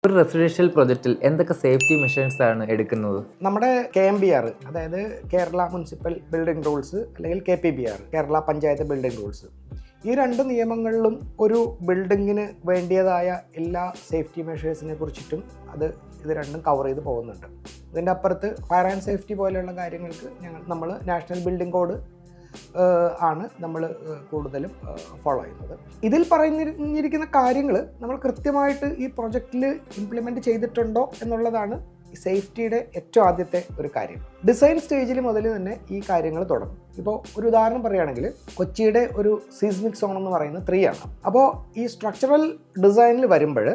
ഒരു റെസിഡൻഷ്യൽ പ്രൊജക്റ്റിൽ എന്തൊക്കെ safety measures ആണ് എടുക്കുന്നത്? നമ്മുടെ KMBR, അതായത് കേരള മുനിസിപ്പൽ ബിൽഡിംഗ് റൂൾസ്, അല്ലെങ്കിൽ KPBR, Kerala panchayat building rules, ഈ രണ്ട് നിയമങ്ങളിലും ഒരു ബിൽഡിങ്ങിന് വേണ്ടിയതായ എല്ലാ സേഫ്റ്റി മെഷേഴ്സിനെ കുറിച്ചിട്ടും ഇത് രണ്ടും കവർ ചെയ്ത് പോകുന്നുണ്ട്. ഇതിൻ്റെ അപ്പുറത്ത് ഫയർ ആൻഡ് സേഫ്റ്റി പോലെയുള്ള കാര്യങ്ങൾക്ക് നമ്മൾ നാഷണൽ ബിൽഡിംഗ് കോഡ് ആണ് നമ്മൾ കൂടുതലും ഫോളോ ചെയ്യുന്നത്. ഇതിൽ പറഞ്ഞിരിക്കുന്ന കാര്യങ്ങൾ നമ്മൾ കൃത്യമായിട്ട് ഈ പ്രൊജക്റ്റിൽ ഇംപ്ലിമെൻറ്റ് ചെയ്തിട്ടുണ്ടോ എന്നുള്ളതാണ് സേഫ്റ്റിയുടെ ഏറ്റവും ആദ്യത്തെ ഒരു കാര്യം. ഡിസൈൻ സ്റ്റേജിൽ മുതൽ തന്നെ ഈ കാര്യങ്ങൾ തുടങ്ങും. ഇപ്പോൾ ഒരു ഉദാഹരണം പറയുകയാണെങ്കിൽ, കൊച്ചിയുടെ ഒരു സീസ്മിക് സോൺ എന്ന് പറയുന്നത് 3 ആണ്. അപ്പോൾ ഈ സ്ട്രക്ചറൽ ഡിസൈനിൽ വരുമ്പോൾ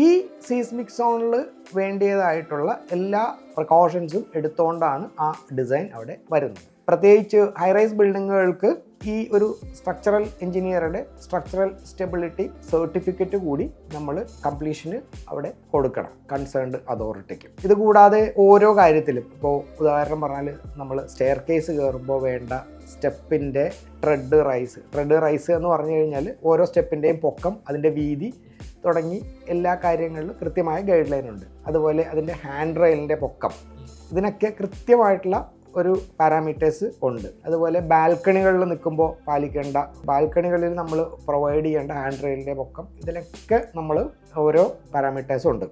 ഈ സീസ്മിക് സോണിൽ വേണ്ടിയതായിട്ടുള്ള എല്ലാ പ്രിക്കോഷൻസും എടുത്തുകൊണ്ടാണ് ആ ഡിസൈൻ അവിടെ വരുന്നത്. പ്രത്യേകിച്ച് ഹൈറൈസ് ബിൽഡിങ്ങുകൾക്ക് ഈ ഒരു സ്ട്രക്ചറൽ എഞ്ചിനീയറുടെ സ്ട്രക്ചറൽ സ്റ്റെബിലിറ്റി സർട്ടിഫിക്കറ്റ് കൂടി നമ്മൾ കംപ്ലീഷന് അവിടെ കൊടുക്കണം കൺസേൺഡ് അതോറിറ്റിക്ക്. ഇതുകൂടാതെ ഓരോ കാര്യത്തിലും, ഇപ്പോൾ ഉദാഹരണം പറഞ്ഞാൽ നമ്മൾ സ്റ്റെയർ കേസ് കയറുമ്പോൾ വേണ്ട സ്റ്റെപ്പിൻ്റെ ട്രെഡ് റൈസ് എന്ന് പറഞ്ഞു കഴിഞ്ഞാൽ ഓരോ സ്റ്റെപ്പിൻ്റെയും പൊക്കം, അതിൻ്റെ വീതി തുടങ്ങി എല്ലാ കാര്യങ്ങളിലും കൃത്യമായ ഗൈഡ് ലൈൻ ഉണ്ട്. അതുപോലെ അതിൻ്റെ ഹാൻഡ് റെയിലിൻ്റെ പൊക്കം, ഇതിനൊക്കെ കൃത്യമായിട്ടുള്ള ഒരു പാരാമീറ്റേഴ്സ് ഉണ്ട്. അതുപോലെ ബാൽക്കണികളിൽ നിൽക്കുമ്പോൾ പാലിക്കേണ്ട, ബാൽക്കണികളിൽ നമ്മൾ പ്രൊവൈഡ് ചെയ്യേണ്ട ഹാൻഡ് റെയിലിൻ്റെ പൊക്കം, ഇതിലൊക്കെ നമ്മൾ ഓരോ പാരാമീറ്റേഴ്സും ഉണ്ട്.